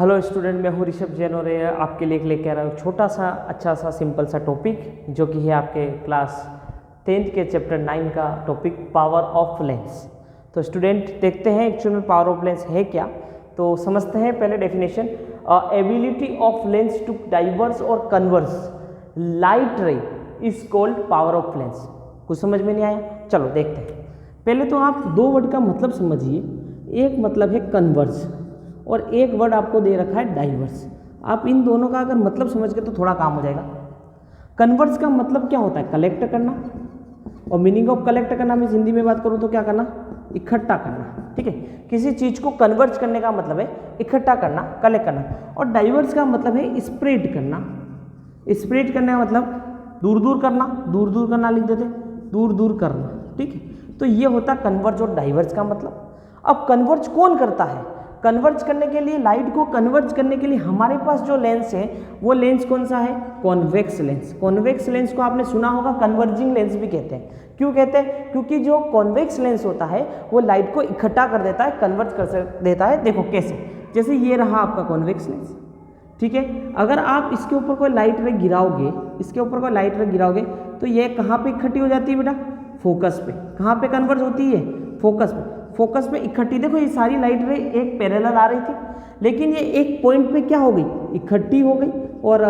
Hello student, मैं हूँ ऋषभ जैन और आपके लिए लेके आ रहा हूँ छोटा सा अच्छा सा सिंपल सा टॉपिक जो कि है आपके क्लास 10th के चैप्टर 9 का टॉपिक पावर ऑफ लेंस। तो स्टूडेंट देखते हैं एक्चुअल में पावर ऑफ लेंस है क्या, तो समझते हैं पहले definition. Ability of lens to diverge और converge light ray is called power of lens. कुछ समझ में नहीं आया? चलो देखते हैं। पहले तो आप दो वर्ड का मतलब समझिए। एक मतलब है कन्वर्स और एक वर्ड आपको दे रखा है डाइवर्स। आप इन दोनों का अगर मतलब समझ के तो थोड़ा काम हो जाएगा। कन्वर्स का मतलब क्या होता है? कलेक्ट करना। और मीनिंग ऑफ कलेक्ट करना मैं हिंदी में बात करूँ तो क्या करना? इकट्ठा करना। ठीक है, किसी चीज को कन्वर्स करने का मतलब है इकट्ठा करना, कलेक्ट करना। और डाइवर्स का मतलब है स्प्रेड करना। स्प्रेड करने का मतलब दूर दूर करना, दूर दूर करना लिख देते, दूर दूर करना। ठीक है, तो ये होता है कन्वर्ज और डाइवर्स का मतलब। अब कन्वर्ज कौन करता है? कन्वर्ज करने के लिए, लाइट को कन्वर्ज करने के लिए हमारे पास जो लेंस है वो लेंस कौन सा है? Convex lens. कॉन्वेक्स लेंस को आपने सुना होगा कन्वर्जिंग लेंस भी कहते हैं। क्यों कहते हैं? क्योंकि जो कॉन्वेक्स लेंस होता है वो लाइट को इकट्ठा कर देता है, कन्वर्ज कर देता है। देखो कैसे, जैसे ये रहा आपका कॉन्वेक्स लेंस। ठीक है, अगर आप इसके ऊपर कोई लाइट रे गिराओगे, इसके ऊपर कोई लाइट रे गिराओगे तो ये कहाँ पे इकट्ठी हो जाती है बेटा? फोकस पे। कहाँ पे कन्वर्ज होती है? फोकस पे। फोकस पे इकट्ठी। देखो ये सारी लाइट रे एक पैरेलल आ रही थी, लेकिन ये एक पॉइंट पे क्या हो गई? इकट्ठी हो गई। और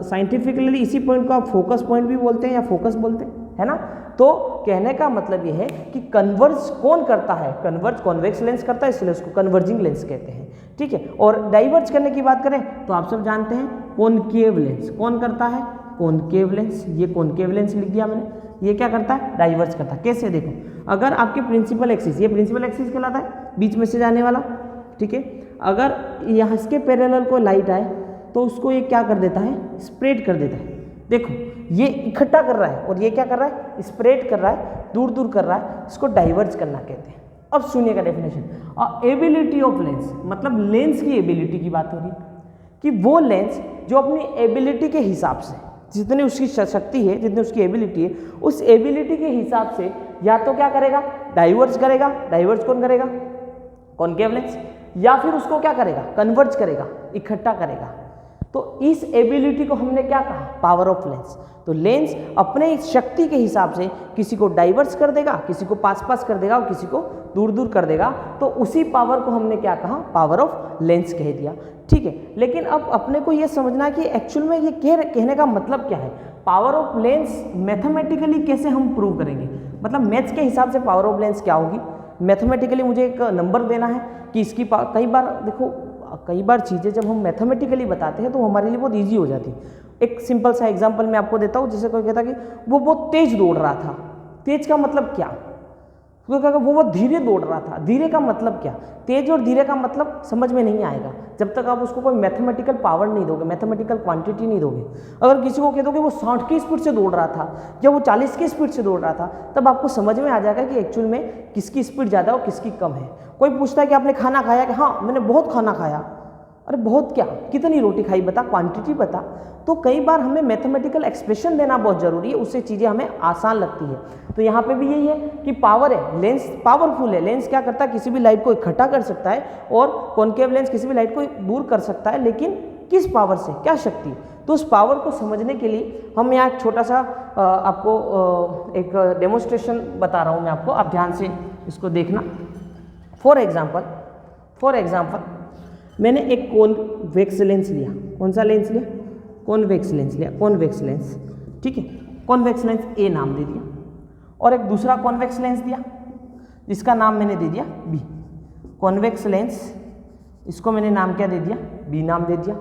साइंटिफिकली इसी पॉइंट को आप फोकस पॉइंट भी बोलते हैं या फोकस बोलते हैं, है ना? तो कहने का मतलब ये है कि कन्वर्ज कौन करता है? कन्वर्ज कॉन्वेक्स लेंस करता है, इसलिए उसको कन्वर्जिंग लेंस कहते हैं। ठीक है, और डाइवर्ज करने की बात करें तो आप सब जानते हैं कॉनकेव लेंस। कौन करता है? Concave lens. ये कॉनकेव लेंस लिख दिया मैंने। ये क्या करता है? डाइवर्ज करता है। कैसे? देखो, अगर आपके प्रिंसिपल एक्सिस, ये प्रिंसिपल एक्सिस कहलाता है, बीच में से जाने वाला। ठीक है, अगर यहाँ इसके पैरेलल को लाइट आए तो उसको ये क्या कर देता है? स्प्रेड कर देता है। देखो ये इकट्ठा कर रहा है और ये क्या कर रहा है? स्प्रेड कर रहा है, दूर दूर कर रहा है। इसको डाइवर्ज करना कहते हैं। अब सुनिएगा डेफिनेशन। एबिलिटी ऑफ लेंस, मतलब लेंस की एबिलिटी की बात हो रही है कि वो लेंस जो अपनी एबिलिटी के हिसाब से, जितनी उसकी शक्ति है, जितनी उसकी एबिलिटी है, उस एबिलिटी के हिसाब से या तो क्या करेगा? डाइवर्ज करेगा। डाइवर्ज कौन करेगा? Concave lens. या फिर उसको क्या करेगा? कन्वर्ज करेगा, इकट्ठा करेगा। तो इस एबिलिटी को हमने क्या कहा? Power of lens. तो लेंस अपने शक्ति के हिसाब से किसी को डाइवर्स कर देगा, किसी को पास पास कर देगा और किसी को दूर दूर कर देगा। तो उसी पावर को हमने क्या कहा? पावर ऑफ लेंस कह दिया। ठीक है, लेकिन अब अपने को यह समझना है कि एक्चुअल में ये कहने का मतलब क्या है? पावर ऑफ लेंस मैथमेटिकली कैसे हम प्रूव करेंगे? मतलब मैथ्स के हिसाब से पावर ऑफ लेंस क्या होगी? मैथमेटिकली मुझे एक नंबर देना है कि इसकी कई बार देखो, कई बार चीज़ें जब हम मैथमेटिकली बताते हैं तो हमारे लिए बहुत ईजी हो जाती है। एक सिंपल सा एग्जांपल मैं आपको देता हूँ। जैसे कोई कहता कि वो बहुत तेज दौड़ रहा था। तेज का मतलब क्या? वो कहेगा वो बहुत धीरे दौड़ रहा था। धीरे का मतलब क्या? तेज और धीरे का मतलब समझ में नहीं आएगा जब तक आप उसको कोई मैथमेटिकल पावर नहीं दोगे, मैथमेटिकल क्वांटिटी नहीं दोगे। अगर किसी को कह दो कि वो 60 की स्पीड से दौड़ रहा था या वो 40 की स्पीड से दौड़ रहा था, तब आपको समझ में आ जाएगा कि एक्चुअल में किसकी स्पीड ज़्यादा और किसकी कम है। कोई पूछता है कि आपने खाना खाया? कि हाँ मैंने बहुत खाना खाया। अरे बहुत क्या? कितनी रोटी खाई बता, क्वांटिटी बता। तो कई बार हमें मैथमेटिकल एक्सप्रेशन देना बहुत जरूरी है, उससे चीज़ें हमें आसान लगती है। तो यहाँ पे भी यही है कि पावर है, लेंस पावरफुल है। लेंस क्या करता है? किसी भी लाइट को इकट्ठा कर सकता है और कॉनकेव लेंस किसी भी लाइट को दूर कर सकता है, लेकिन किस पावर से? क्या शक्ति? तो उस पावर को समझने के लिए हम यहाँ एक छोटा सा आपको एक डेमोन्स्ट्रेशन बता रहा हूँ मैं आपको। आप ध्यान से इसको देखना। फॉर एग्जाम्पल मैंने एक कॉन्वेक्स लेंस लिया। कौन सा लेंस लिया? कॉन्वेक्स लेंस लिया। कॉन्वेक्स लेंस, ठीक है। कॉन्वेक्स लेंस ए नाम दे दिया और एक दूसरा कॉन्वेक्स लेंस दिया जिसका नाम मैंने दे दिया बी। कॉन्वेक्स लेंस, इसको मैंने नाम क्या दे दिया? बी नाम दे दिया।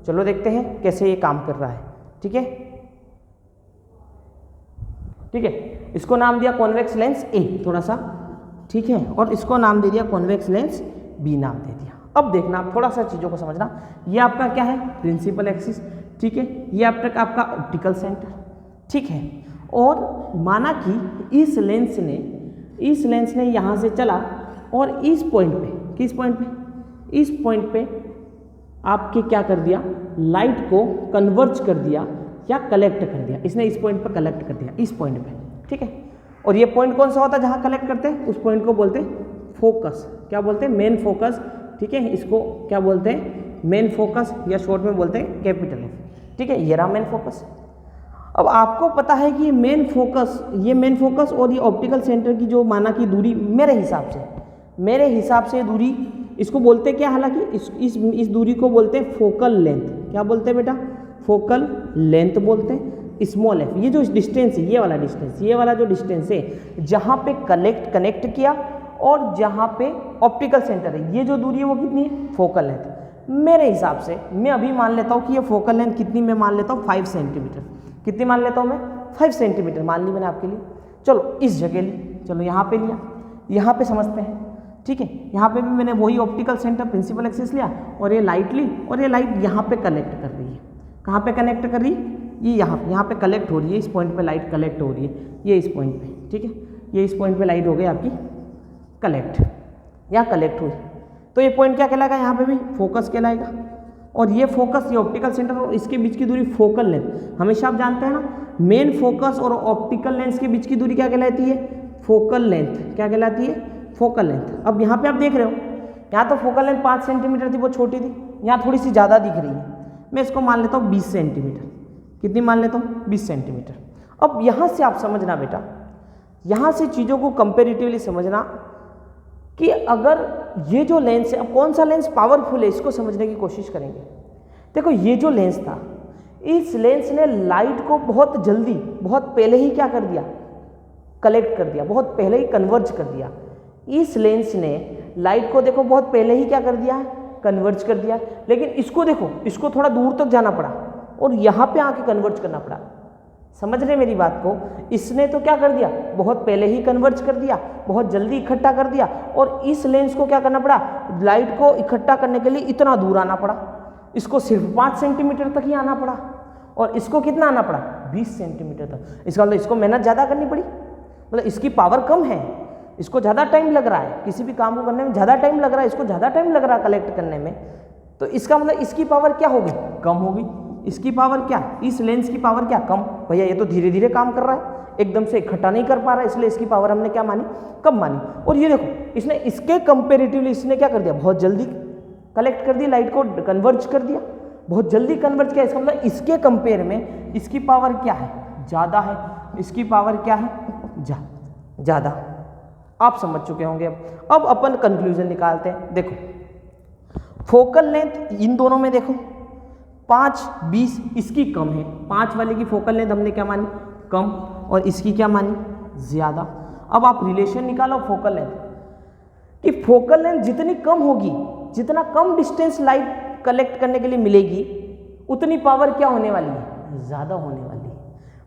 चलो देखते हैं कैसे ये काम कर रहा है। ठीक है, ठीक है, इसको नाम दिया कॉन्वेक्स लेंस ए थोड़ा सा, ठीक है, और इसको नाम दे दिया कॉन्वेक्स लेंस बी नाम दे दिया। अब देखना, आप थोड़ा सा चीज़ों को समझना। ये आपका क्या है? Principal axis. ठीक है, ये अब तक आपका ऑप्टिकल सेंटर। ठीक है, और माना कि इस लेंस ने यहाँ से चला और इस पॉइंट पे, किस पॉइंट पे? इस पॉइंट पे आपके क्या कर दिया? लाइट को कन्वर्ज कर दिया या कलेक्ट कर दिया। इसने इस पॉइंट पर कलेक्ट कर दिया, इस पॉइंट पे। ठीक है, और ये पॉइंट कौन सा होता है जहाँ कलेक्ट करते हैं? उस पॉइंट को बोलते हैं फोकस। क्या बोलते हैं? Main focus. ठीक है, इसको क्या बोलते हैं? मेन फोकस या शॉर्ट में बोलते हैं कैपिटल एफ, ठीक है, ये रहा मेन फोकस। अब आपको पता है कि ये मेन फोकस और ये ऑप्टिकल सेंटर की जो माना की दूरी मेरे हिसाब से दूरी इसको बोलते हैं क्या, हालांकि इस दूरी को बोलते हैं फोकल लेंथ। क्या बोलते हैं बेटा? फोकल लेंथ बोलते हैं। स्मॉल एफ, ये जो डिस्टेंस है, ये वाला जो डिस्टेंस है जहाँ पे कनेक्ट किया और जहाँ पे ऑप्टिकल सेंटर है, ये जो दूरी है वो कितनी है? Focal length. मेरे हिसाब से मैं अभी मान लेता हूँ कि ये फोकल लेंथ कितनी, मैं मान लेता हूँ 5 सेंटीमीटर। कितनी मान लेता हूँ मैं? 5 सेंटीमीटर मान ली मैंने आपके लिए। चलो इस जगह ली, चलो यहाँ पे लिया, यहाँ पे समझते हैं, ठीक है। यहाँ पे भी मैंने वही ऑप्टिकल सेंटर प्रिंसिपल एक्सिस लिया और ये लाइट ली, और ये लाइट यहाँ पे कनेक्ट कर रही है। कहाँ पे कनेक्ट कर रही है? ये यहाँ पे कलेक्ट हो रही है, इस पॉइंट पे लाइट कलेक्ट हो रही है, ये इस पॉइंट पे, ठीक है। ये इस पॉइंट पे लाइट हो गई आपकी कलेक्ट, यहाँ कलेक्ट हुई, तो ये पॉइंट क्या कहलाएगा? यहाँ पे भी फोकस कहलाएगा। और ये फोकस, ये ऑप्टिकल सेंटर और इसके बीच की दूरी फोकल लेंथ। हमेशा आप जानते हैं ना, मेन फोकस और ऑप्टिकल लेंस के बीच की दूरी क्या कहलाती है? Focal length. क्या कहलाती है? Focal length. अब यहाँ पे आप देख रहे हो, यहाँ तो फोकल लेंथ 5 सेंटीमीटर थी, वो छोटी थी, यहाँ थोड़ी सी ज़्यादा दिख रही है। मैं इसको मान लेता हूँ 20 सेंटीमीटर। कितनी मान लेता हूँ? 20 सेंटीमीटर। अब यहाँ से आप समझना बेटा, यहाँ से चीज़ों को कंपेरेटिवली समझना कि अगर ये जो लेंस है, अब कौन सा लेंस पावरफुल है इसको समझने की कोशिश करेंगे। देखो ये जो लेंस था, इस लेंस ने लाइट को बहुत जल्दी, बहुत पहले ही क्या कर दिया? कलेक्ट कर दिया, बहुत पहले ही कन्वर्ज कर दिया। इस लेंस ने लाइट को देखो बहुत पहले ही क्या कर दिया है? कन्वर्ज कर दिया। लेकिन इसको देखो, इसको थोड़ा दूर तक जाना पड़ा और यहाँ पे आके कन्वर्ज करना पड़ा। समझ रहे मेरी बात को? इसने तो क्या कर दिया? बहुत पहले ही कन्वर्ज कर दिया, बहुत जल्दी इकट्ठा कर दिया। और इस लेंस को क्या करना पड़ा? लाइट को इकट्ठा करने के लिए इतना दूर आना पड़ा। इसको सिर्फ 5 सेंटीमीटर तक ही आना पड़ा, और इसको कितना आना पड़ा? 20 सेंटीमीटर तक। इसका मतलब इसको मेहनत ज़्यादा करनी पड़ी, मतलब इसकी पावर कम है, इसको ज़्यादा टाइम लग रहा है, किसी भी काम को करने में ज़्यादा टाइम लग रहा है, इसको ज़्यादा टाइम लग रहा है कलेक्ट करने में। तो इसका मतलब इसकी पावर क्या होगी? कम होगी। इसकी पावर क्या? इस लेंस की पावर क्या? कम। भैया ये तो धीरे धीरे काम कर रहा है, एकदम से इकट्ठा नहीं कर पा रहा है, इसलिए इसकी पावर हमने क्या मानी? कम मानी। और ये देखो, इसने इसके कंपेरेटिवली इसने क्या कर दिया? बहुत जल्दी कलेक्ट कर दी, लाइट को कन्वर्ज कर दिया, बहुत जल्दी कन्वर्ज किया। इसका मतलब इसके कंपेयर में इसकी पावर क्या है? ज़्यादा है। इसकी पावर क्या है? ज़्यादा। आप समझ चुके होंगे। अब अपन कंक्लूजन निकालते हैं। देखो फोकल लेंथ इन दोनों में देखो 5, 20, इसकी कम है। 5 वाले की फोकल लेंथ हमने क्या मानी? कम, और इसकी क्या मानी? ज़्यादा। अब आप रिलेशन निकालो फोकल लेंथ कि फोकल लेंथ जितनी कम होगी, जितना कम डिस्टेंस लाइट कलेक्ट करने के लिए मिलेगी, उतनी पावर क्या होने वाली है? ज़्यादा होने वाली है।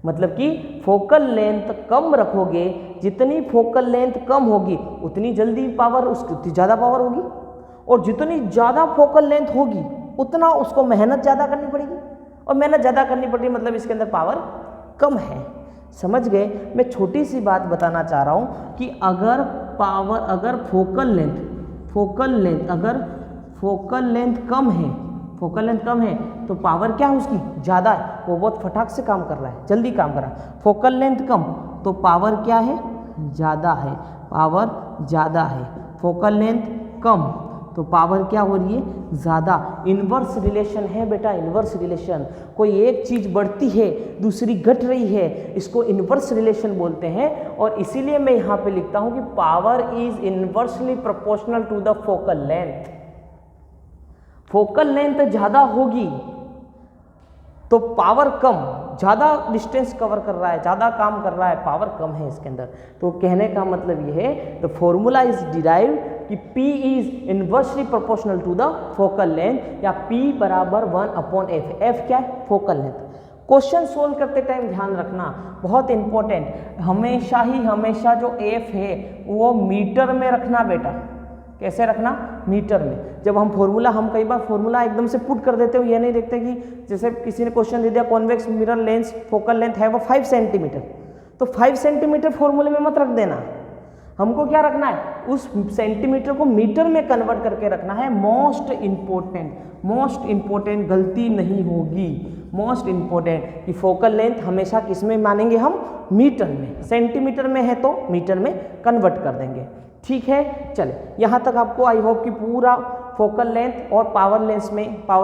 मतलब कि फोकल लेंथ कम रखोगे, जितनी फोकल लेंथ कम होगी उतनी जल्दी पावर, उसकी ज़्यादा पावर होगी। और जितनी ज़्यादा फोकल लेंथ होगी उतना उसको मेहनत ज़्यादा करनी पड़ेगी, और मेहनत ज़्यादा करनी पड़ेगी मतलब इसके अंदर पावर कम है। समझ गए? मैं छोटी सी बात बताना चाह रहा हूँ कि अगर फोकल लेंथ कम है तो पावर क्या है उसकी? ज़्यादा है, वो बहुत फटाक से काम कर रहा है, जल्दी काम कर रहा है। फोकल लेंथ कम तो पावर क्या है? ज़्यादा है, पावर ज़्यादा है। फोकल लेंथ कम तो पावर क्या हो रही है? ज़्यादा। इन्वर्स रिलेशन है बेटा, इन्वर्स रिलेशन। कोई एक चीज़ बढ़ती है दूसरी घट रही है, इसको इन्वर्स रिलेशन बोलते हैं। और इसीलिए मैं यहाँ पे लिखता हूँ कि power is inversely proportional to the focal length. Focal length ज़्यादा होगी तो पावर कम, ज़्यादा डिस्टेंस कवर कर रहा है, ज़्यादा काम कर रहा है, पावर कम है इसके अंदर। तो कहने का मतलब ये है, द फॉर्मूला इज डिराइव्ड कि P is inversely proportional to the focal length, या P बराबर 1/f। f क्या है? Focal length. क्वेश्चन सोल्व करते टाइम ध्यान रखना, बहुत इंपॉर्टेंट, हमेशा जो f है वो मीटर में रखना बेटा। कैसे रखना? मीटर में। जब हम कई बार फॉर्मूला एकदम से पुट कर देते हो, ये नहीं देखते कि जैसे किसी ने क्वेश्चन दे दिया convex mirror lens focal length है वो 5 सेंटीमीटर, तो 5 सेंटीमीटर फॉर्मूले में मत रख देना। हमको क्या रखना है? उस सेंटीमीटर को मीटर में कन्वर्ट करके रखना है। मोस्ट इंपॉर्टेंट गलती नहीं होगी। मोस्ट इंपॉर्टेंट कि फोकल लेंथ हमेशा किस में मानेंगे हम? मीटर में। सेंटीमीटर में है तो मीटर में कन्वर्ट कर देंगे। ठीक है, चले यहाँ तक आपको आई होप कि पूरा फोकल लेंथ और पावर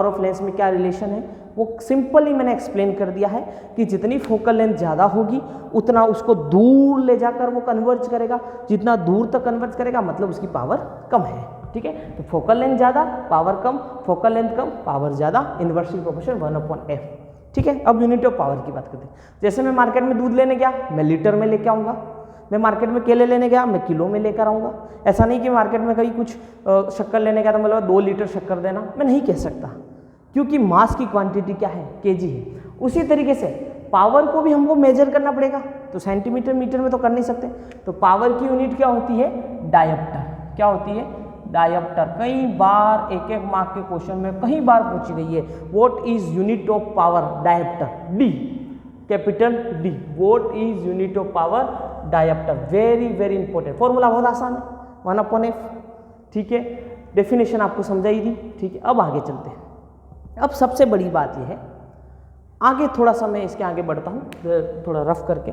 ऑफ लेंस में क्या रिलेशन है वो सिंपली मैंने एक्सप्लेन कर दिया है कि जितनी फोकल लेंथ ज़्यादा होगी उतना उसको दूर ले जाकर वो कन्वर्ज करेगा, जितना दूर तक कन्वर्ज करेगा मतलब उसकी पावर कम है। ठीक है, तो फोकल लेंथ ज़्यादा पावर कम, फोकल लेंथ कम पावर ज़्यादा, इन्वर्सली प्रोपोर्शनल 1/f। ठीक है, अब यूनिट ऑफ पावर की बात करते हैं। जैसे मैं मार्केट में दूध लेने गया मैं लीटर में लेके आऊँगा, मैं मार्केट में केले लेने गया मैं किलो में लेकर आऊँगा। ऐसा नहीं कि मार्केट में कहीं कुछ शक्कर लेने गया तो मतलब 2 लीटर शक्कर देना, मैं नहीं कह सकता क्योंकि मास की क्वांटिटी क्या है, केजी है। उसी तरीके से पावर को भी हमको मेजर करना पड़ेगा, तो सेंटीमीटर मीटर में तो कर नहीं सकते, तो पावर की यूनिट क्या होती है, डायोप्टर। क्या होती है, डायोप्टर। कई बार एक एक मार्क के क्वेश्चन में कई बार पूछी गई है, what is unit of power, dioptre, D, capital D, what is unit of power, dioptre. Very very important, formula बहुत आसान है, 1/f। ठीक है, डेफिनेशन आपको समझाई दी। ठीक है, अब आगे चलते हैं। अब सबसे बड़ी बात यह है, आगे थोड़ा सा मैं इसके आगे बढ़ता हूँ थोड़ा रफ करके।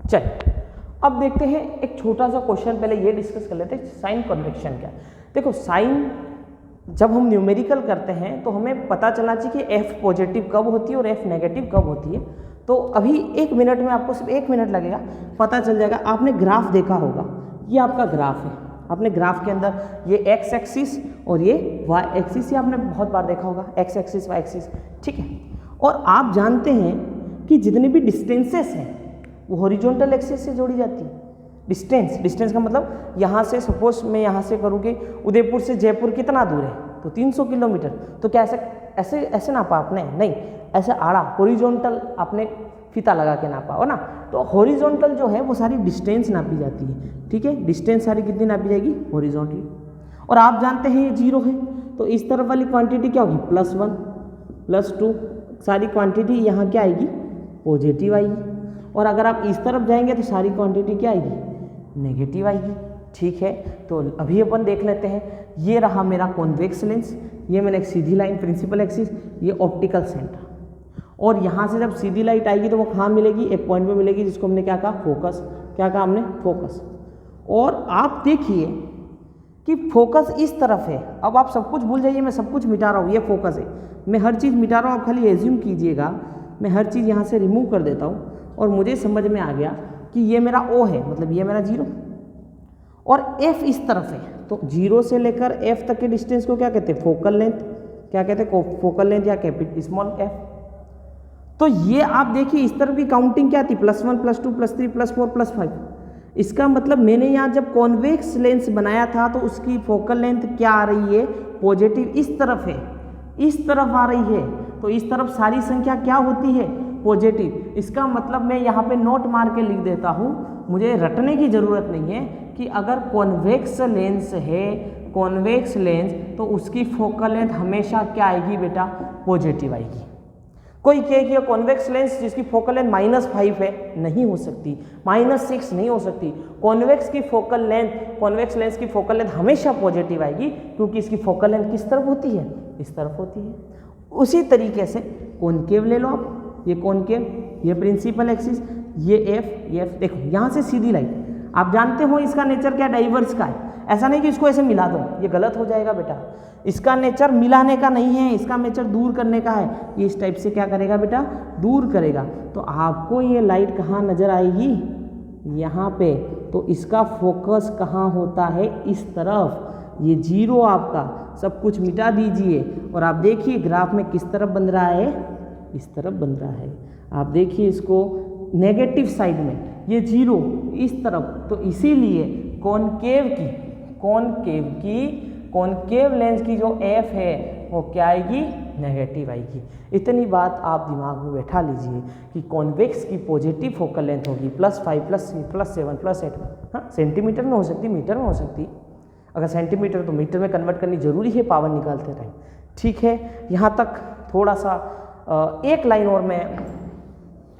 चल अब देखते हैं एक छोटा सा क्वेश्चन, पहले ये डिस्कस कर लेते हैं साइन कन्वेक्शन क्या। देखो साइन जब हम न्यूमेरिकल करते हैं तो हमें पता चलना चाहिए कि एफ पॉजिटिव कब होती है और एफ नेगेटिव कब होती है। तो अभी 1 मिनट में आपको सिर्फ 1 मिनट लगेगा, पता चल जाएगा। आपने ग्राफ देखा होगा, ये आपका ग्राफ है, आपने ग्राफ के अंदर ये एक्स एक्सिस और ये वाई एक्सिस, ये आपने बहुत बार देखा होगा, एक्स एक्सिस वाई एक्सिस। ठीक है, और आप जानते हैं कि जितनी भी डिस्टेंसेस हैं वो हॉरिजॉन्टल एक्सिस से जोड़ी जाती है। डिस्टेंस का मतलब यहाँ से सपोज मैं यहाँ से करूँ कि उदयपुर से जयपुर कितना दूर है, तो 300 किलोमीटर। तो क्या ऐसे नापा आपने, नहीं, ऐसे आड़ा हॉरिजॉन्टल आपने फीता लगा के नापा हो ना। तो हॉरिजॉन्टल जो है वो सारी डिस्टेंस नापी जाती है। ठीक है, डिस्टेंस सारी कितनी नापी जाएगी, हॉरिजॉन्टली। और आप जानते हैं ये 0 है, तो इस तरफ वाली क्वांटिटी क्या होगी, +1 +2, सारी क्वांटिटी यहाँ क्या आएगी, पॉजिटिव आएगी। और अगर आप इस तरफ जाएंगे तो सारी क्वांटिटी क्या आएगी, नेगेटिव आएगी। ठीक है, तो अभी अपन देख लेते हैं। ये रहा मेरा कॉन्वेक्स लेंस, ये मैंने एक सीधी लाइन प्रिंसिपल एक्सिस, ये ऑप्टिकल सेंटर। और यहाँ से जब सीधी लाइट आएगी तो वो कहाँ मिलेगी, एक पॉइंट पे मिलेगी जिसको हमने क्या कहा, फोकस। क्या कहा हमने, फोकस। और आप देखिए कि फोकस इस तरफ है। अब आप सब कुछ भूल जाइए, मैं सब कुछ मिटा रहा हूँ, ये फोकस है, मैं हर चीज़ मिटा रहा हूँ। आप खाली एज्यूम कीजिएगा, मैं हर चीज़ यहाँ से रिमूव कर देता हूँ और मुझे समझ में आ गया कि ये मेरा O है, मतलब ये मेरा 0 और F इस तरफ है। तो 0 से लेकर F तक के डिस्टेंस को क्या कहते हैं, फोकल लेंथ। क्या कहते हैं, फोकल लेंथ या स्मॉल f। तो ये आप देखिए इस तरफ की काउंटिंग क्या थी, +1 +2 +3 +4 +5। इसका मतलब मैंने यहाँ जब कॉन्वेक्स लेंस बनाया था तो उसकी फोकल लेंथ क्या आ रही है, पॉजिटिव इस तरफ है, इस तरफ आ रही है। तो इस तरफ सारी संख्या क्या होती है, पॉजिटिव। इसका मतलब मैं यहाँ पे नोट मार के लिख देता हूँ, मुझे रटने की ज़रूरत नहीं है कि अगर कॉन्वेक्स लेंस है, कॉन्वेक्स लेंस, तो उसकी फोकल लेंथ हमेशा क्या आएगी बेटा, पॉजिटिव आएगी। कोई कहे कि कॉन्वेक्स लेंस जिसकी फोकल लेंथ -5 है, नहीं हो सकती, -6 नहीं हो सकती। कॉन्वेक्स की फोकल लेंथ, कॉन्वेक्स लेंस की फोकल लेंथ हमेशा पॉजिटिव आएगी क्योंकि इसकी फोकल लेंथ किस तरफ होती है, इस तरफ होती है। उसी तरीके से कॉनकेव ले लो आप, ये कॉनकेव, ये प्रिंसिपल एक्सिस, ये एफ। देखो यहाँ से सीधी लाइन, आप जानते हो इसका नेचर क्या, डाइवर्स का है। ऐसा नहीं कि इसको ऐसे मिला दो, ये गलत हो जाएगा बेटा। इसका नेचर मिलाने का नहीं है, इसका नेचर दूर करने का है। ये इस टाइप से क्या करेगा बेटा, दूर करेगा। तो आपको ये लाइट कहाँ नजर आएगी, यहाँ पे। तो इसका फोकस कहाँ होता है, इस तरफ। ये 0 आपका, सब कुछ मिटा दीजिए और आप देखिए ग्राफ में किस तरफ बन रहा है, इस तरफ बन रहा है। आप देखिए इसको नेगेटिव साइड में, ये 0 इस तरफ। तो इसीलिए कॉनकेव लेंस की जो एफ है वो क्या आएगी, नेगेटिव आएगी। इतनी बात आप दिमाग में बैठा लीजिए कि कॉन्वेक्स की पॉजिटिव फोकल लेंथ होगी +5 +6 +7 +8। हाँ, सेंटीमीटर में हो सकती, मीटर में हो सकती। अगर सेंटीमीटर तो मीटर में कन्वर्ट करनी जरूरी है पावर निकालते टाइम। ठीक है, यहाँ तक थोड़ा सा एक लाइन और मैं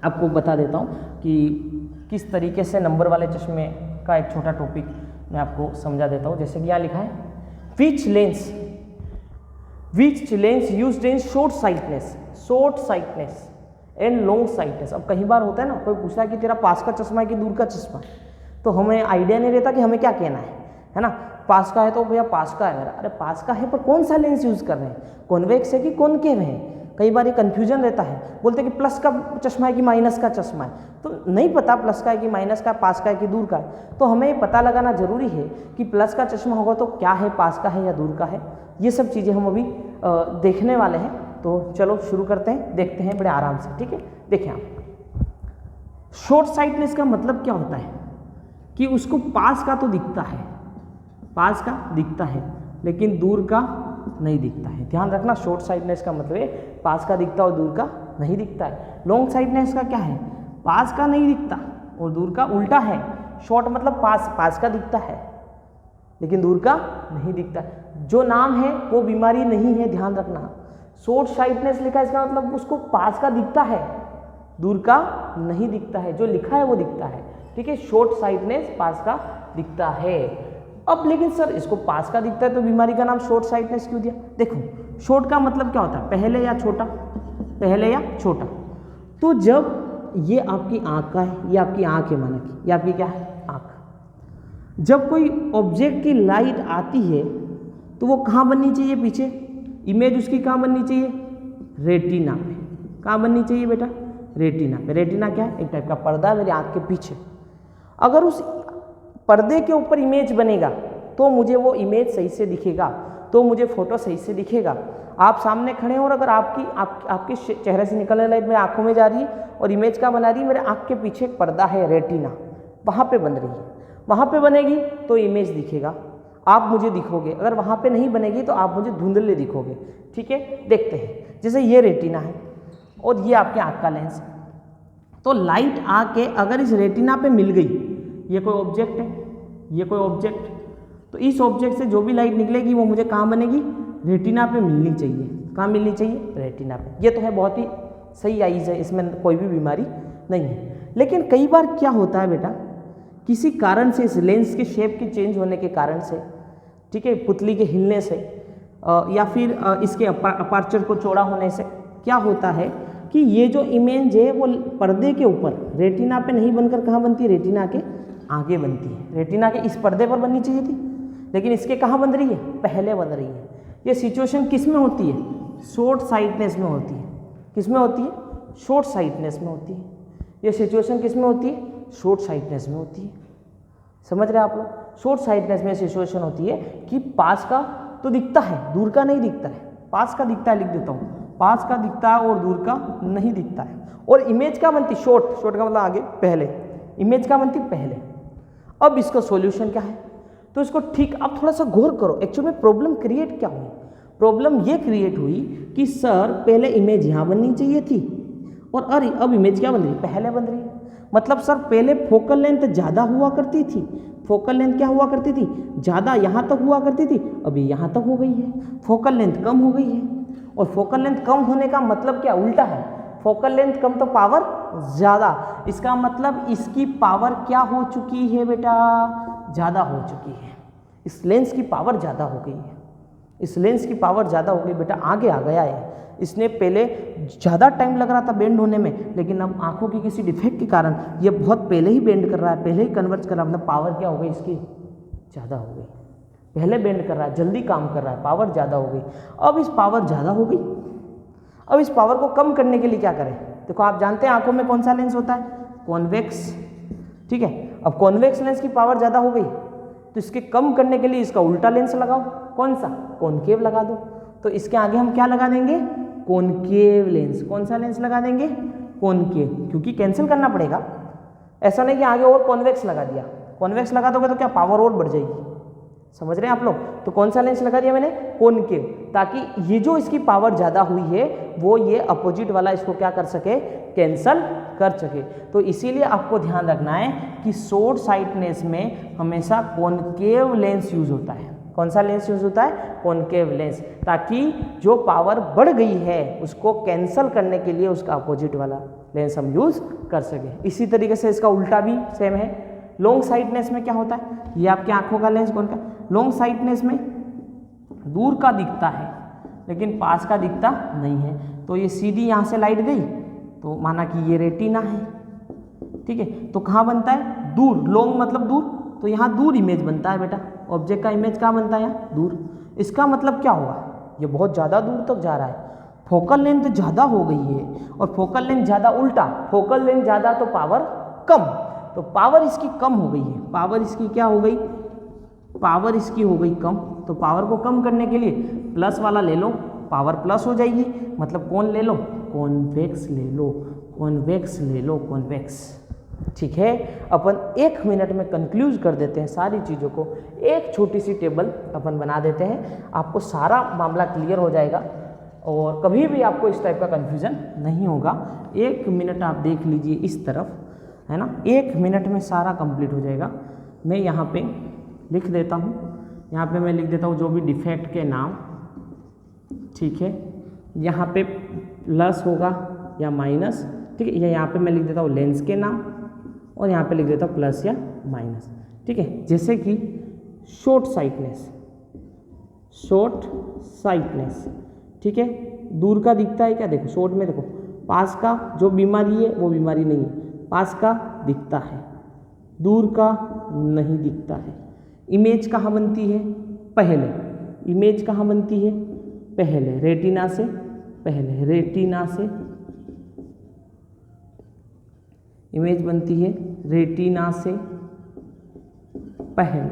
आपको बता देता हूँ कि किस तरीके से नंबर वाले चश्मे का एक छोटा टॉपिक मैं आपको समझा देता हूँ। जैसे कि यहाँ लिखा है, which lens which lens used in short sightedness and long sightedness. अब कई बार होता है ना, कोई पूछता है कि तेरा पास का चश्मा है कि दूर का चश्मा है, तो हमें आइडिया नहीं रहता कि हमें क्या कहना है ना। पास का है तो भैया पास का है मेरा, अरे पास का है पर कौन सा लेंस यूज़ कर रहे हैं, कॉन्वेक्स है कि कॉनकेव है। कई बार ये कन्फ्यूजन रहता है, बोलते हैं कि प्लस का चश्मा है कि माइनस का चश्मा है, तो नहीं पता प्लस का है कि माइनस का, पास का है कि दूर का है। तो हमें ये पता लगाना जरूरी है कि प्लस का चश्मा होगा तो क्या है, पास का है या दूर का है। ये सब चीज़ें हम अभी देखने वाले हैं। तो चलो शुरू करते हैं, देखते हैं बड़े आराम से, ठीक है। देखिए आप, शॉर्ट साइटनेस का मतलब क्या होता है कि उसको पास का तो दिखता है, पास का दिखता है लेकिन दूर का नहीं दिखता है। ध्यान रखना, शॉर्ट साइटनेस का मतलब है पास का दिखता और दूर का नहीं दिखता है। लॉन्ग साइटनेस का क्या है, पास का नहीं दिखता और दूर का उल्टा है। शॉर्ट मतलब पास का दिखता है लेकिन दूर का नहीं दिखता। जो नाम है वो बीमारी नहीं है, ध्यान रखना। शॉर्ट साइटनेस लिखा है इसका मतलब उसको पास का दिखता है, दूर का नहीं दिखता है। जो लिखा है वो दिखता है, ठीक है। शॉर्ट साइटनेस पास का दिखता है। अब लेकिन सर इसको पास का दिखता है तो बीमारी का नाम शॉर्ट साइटनेस क्यों दिया? देखो, शॉर्ट का मतलब क्या होता है, पहले या छोटा, पहले या छोटा। तो जब ये आपकी आंख का है, ये आपकी आंख है, माना कि ये आपकी क्या है, आंख। जब कोई ऑब्जेक्ट की लाइट आती है तो वो कहाँ बननी चाहिए, पीछे इमेज उसकी कहाँ बननी चाहिए, रेटिना पे। कहाँ बननी चाहिए बेटा, रेटिना पे। रेटिना क्या है, एक टाइप का पर्दा मेरी आंख के पीछे। अगर उस पर्दे के ऊपर इमेज बनेगा तो मुझे वो इमेज सही से दिखेगा, तो मुझे फोटो सही से दिखेगा। आप सामने खड़े हो और अगर आपके चेहरे से निकलने लाइट मेरे आंखों में जा रही है और इमेज का बना रही है, मेरे आंख के पीछे एक पर्दा है रेटिना, वहाँ पे बन रही है, वहाँ पे बनेगी तो इमेज दिखेगा, आप मुझे दिखोगे। अगर वहाँ पे नहीं बनेगी तो आप मुझे धुंधले दिखोगे, ठीक है। देखते हैं, जैसे ये रेटिना है और ये आपके आँख का लेंस है। तो लाइट आके अगर इस रेटिना पे मिल गई, ये कोई ऑब्जेक्ट है, ये कोई ऑब्जेक्ट, तो इस ऑब्जेक्ट से जो भी लाइट निकलेगी वो मुझे कहाँ बनेगी, रेटिना पे मिलनी चाहिए। कहाँ मिलनी चाहिए, रेटिना पे। ये तो है बहुत ही सही आइज है, इसमें कोई भी बीमारी नहीं है। लेकिन कई बार क्या होता है बेटा, किसी कारण से इस लेंस के शेप के चेंज होने के कारण से, ठीक है, पुतली के हिलने से या फिर इसके अपर्चर को चौड़ा होने से क्या होता है कि ये जो इमेज है वो पर्दे के ऊपर रेटिना पे नहीं बनकर कहाँ बनती है, रेटिना के आगे बनती है। रेटिना के इस पर्दे पर बननी चाहिए थी लेकिन इसके कहाँ बन रही है, पहले बन रही है। ये सिचुएशन किस में होती है, शॉर्ट साइटनेस में होती है। किस में होती है, शॉर्ट साइटनेस में होती है। ये सिचुएशन किस में होती है, शॉर्ट साइटनेस में होती है। समझ रहे आप लोग, शॉर्ट साइटनेस में सिचुएशन होती है कि पास का तो दिखता है, दूर का नहीं दिखता है। पास का दिखता है, लिख देता हूँ, पास का दिखता है और दूर का नहीं दिखता है। और इमेज का बनती शॉर्ट, शॉर्ट का मतलब आगे, पहले, इमेज का बनती पहले। अब इसका सॉल्यूशन क्या है, तो इसको ठीक, आप थोड़ा सा गौर करो। एक्चुअल में प्रॉब्लम क्रिएट क्या हुई, प्रॉब्लम ये क्रिएट हुई कि सर पहले इमेज यहाँ बननी चाहिए थी और अरे अब इमेज क्या बन रही है, पहले बन रही है। मतलब सर पहले फोकल लेंथ ज़्यादा हुआ करती थी, फोकल लेंथ क्या हुआ करती थी, ज़्यादा यहाँ तक हुआ करती थी, अभी यहाँ तक हो गई है, फोकल लेंथ कम हो गई है। और फोकल लेंथ कम होने का मतलब क्या, उल्टा है, फोकल लेंथ कम तो पावर ज़्यादा। इसका मतलब इसकी पावर क्या हो चुकी है बेटा, ज़्यादा हो चुकी है। इस लेंस की पावर ज़्यादा हो गई है, इस लेंस की पावर ज़्यादा हो गई बेटा, आगे आ गया है। इसने पहले ज़्यादा टाइम लग रहा था बेंड होने में, लेकिन अब आंखों की किसी डिफेक्ट के कारण ये बहुत पहले ही बेंड कर रहा है, पहले ही कन्वर्ज कर रहा है। मतलब पावर क्या हो गई इसकी, ज़्यादा हो गई। पहले बेंड कर रहा है, जल्दी काम कर रहा है, पावर ज़्यादा हो गई। अब इस पावर ज़्यादा हो गई, अब इस पावर को कम करने के लिए क्या करें। देखो आप जानते हैं आंखों में कौन सा लेंस होता है, कॉन्वेक्स, ठीक है। अब कॉन्वेक्स लेंस की पावर ज़्यादा हो गई तो इसके कम करने के लिए इसका उल्टा लेंस लगाओ, कौन सा, कॉनकेव लगा दो। तो इसके आगे हम क्या लगा देंगे, कॉनकेव लेंस। कौन सा लेंस लगा देंगे, कॉनकेव, क्योंकि कैंसिल करना पड़ेगा। ऐसा नहीं कि आगे और कॉन्वेक्स लगा दिया, कॉन्वेक्स लगा दोगे तो क्या पावर और बढ़ जाएगी। समझ रहे हैं आप लोग, तो कौन सा लेंस लगा दिया मैंने, कॉनकेव, ताकि ये जो इसकी पावर ज़्यादा हुई है वो ये अपोजिट वाला इसको क्या कर सके, कैंसल कर सके। तो इसीलिए आपको ध्यान रखना है कि शॉर्ट साइटनेस में हमेशा कॉनकेव लेंस यूज होता है। कौन सा लेंस यूज होता है, कॉनकेव लेंस, ताकि जो पावर बढ़ गई है उसको कैंसल करने के लिए उसका अपोजिट वाला लेंस हम यूज कर सके। इसी तरीके से इसका उल्टा भी सेम है। लॉन्ग साइटनेस में क्या होता है, ये आपकी आंखों का लेंस कौन का, लॉन्ग साइटनेस में दूर का दिखता है लेकिन पास का दिखता नहीं है। तो ये सीधी यहाँ से लाइट गई तो माना कि ये रेटिना है, ठीक है। तो कहाँ बनता है? दूर। लॉन्ग मतलब दूर, तो यहाँ दूर इमेज बनता है बेटा। ऑब्जेक्ट का इमेज कहाँ बनता है? यहाँ दूर। इसका मतलब क्या होगा? ये बहुत ज़्यादा दूर तक जा रहा है, फोकल लेंथ ज़्यादा हो गई है, और फोकल लेंथ ज़्यादा उल्टा, फोकल लेंथ ज़्यादा तो पावर कम, तो पावर इसकी कम हो गई है। पावर इसकी क्या हो गई? पावर इसकी हो गई कम। तो पावर को कम करने के लिए प्लस वाला ले लो, पावर प्लस हो जाएगी। मतलब कौन ले लो? कॉन्वेक्स ले लो, कॉन्वेक्स ले लो, कॉन्वेक्स। ठीक है, अपन 1 मिनट में कंक्लूज कर देते हैं सारी चीज़ों को। एक छोटी सी टेबल अपन बना देते हैं, आपको सारा मामला क्लियर हो जाएगा और कभी भी आपको इस टाइप का कन्फ्यूज़न नहीं होगा। 1 मिनट आप देख लीजिए इस तरफ, है ना। 1 मिनट में सारा कंप्लीट हो जाएगा। मैं यहाँ पे लिख देता हूँ, यहाँ पे मैं लिख देता हूँ जो भी डिफेक्ट के नाम, ठीक है। यहाँ पे प्लस होगा या माइनस, ठीक है। या यहाँ पे मैं लिख देता हूँ लेंस के नाम, और यहाँ पे लिख देता हूँ प्लस या माइनस, ठीक है। जैसे कि शॉर्ट साइटनेस, शॉर्ट साइटनेस, ठीक है। दूर का दिखता है क्या? देखो शॉर्ट में देखो, पास का जो बीमारी है वो बीमारी नहीं है, पास का दिखता है, दूर का नहीं दिखता है। इमेज कहाँ बनती है? पहले। इमेज कहाँ बनती है? पहले, रेटिना से पहले, रेटिना से इमेज बनती है, रेटिना से पहले,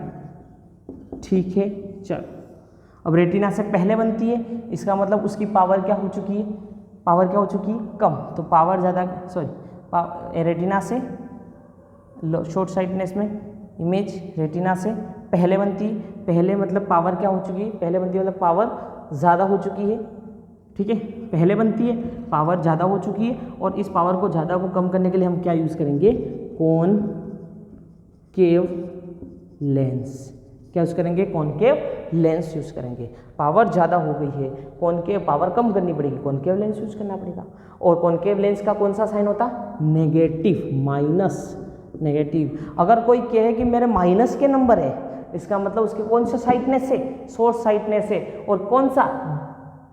ठीक है। चलो, अब रेटिना से पहले बनती है, इसका मतलब उसकी पावर क्या हो चुकी है? पावर क्या हो चुकी है? कम। तो पावर ज़्यादा, सॉरी, रेटिना से शॉर्ट साइटनेस में इमेज रेटिना से पहले बनती है। पहले मतलब पावर क्या हो चुकी है? पहले बनती है मतलब पावर ज़्यादा हो चुकी है, ठीक है। पहले बनती है, पावर ज़्यादा हो चुकी है, और इस पावर को ज़्यादा को कम करने के लिए हम क्या यूज़ करेंगे? Concave lens. क्या यूज़ करेंगे? कॉनकेव लेंस यूज़ करेंगे। पावर ज़्यादा हो गई है, कॉनकेव पावर कम करनी पड़ेगी, कॉनकेव लेंस यूज़ करना पड़ेगा। और कॉनकेव लेंस का कौन सा साइन होता? Negative, minus, negative. अगर कोई कहे कि मेरे माइनस के नंबर है, इसका मतलब उसके कौन सा साइटनेस है? शॉर्ट साइटनेस है। और कौन सा?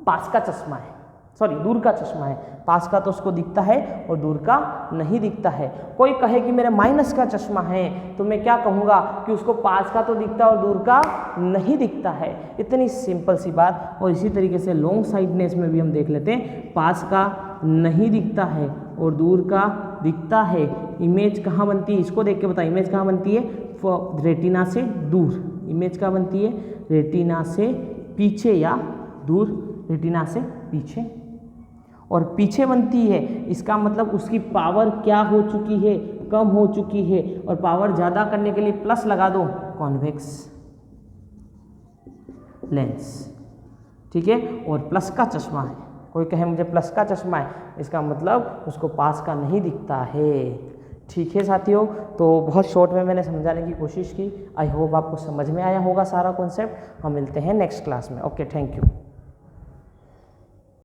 पास का चश्मा है, सॉरी दूर का चश्मा है। पास का तो उसको दिखता है और दूर का नहीं दिखता है। कोई कहे कि मेरे माइनस का चश्मा है, तो मैं क्या कहूँगा कि उसको पास का तो दिखता है और दूर का नहीं दिखता है। इतनी सिंपल सी बात। और इसी तरीके से लॉन्ग साइटनेस में भी हम देख लेते हैं, पास का नहीं दिखता है और दूर का दिखता है। इमेज कहाँ बनती है? इसको देख के बता, इमेज कहाँ बनती है? रेटिना से दूर। इमेज कहाँ बनती है? रेटिना से पीछे या दूर, रेटिना से पीछे। और पीछे बनती है, इसका मतलब उसकी पावर क्या हो चुकी है? कम हो चुकी है। और पावर ज़्यादा करने के लिए प्लस लगा दो, कॉन्वेक्स लेंस, ठीक है। और प्लस का चश्मा है, कोई कहे मुझे प्लस का चश्मा है, इसका मतलब उसको पास का नहीं दिखता है, ठीक है साथियों। तो बहुत शॉर्ट में मैंने समझाने की कोशिश की। आई होप आपको समझ में आया होगा सारा कॉन्सेप्ट। हम मिलते हैं नेक्स्ट क्लास में। Okay, thank you.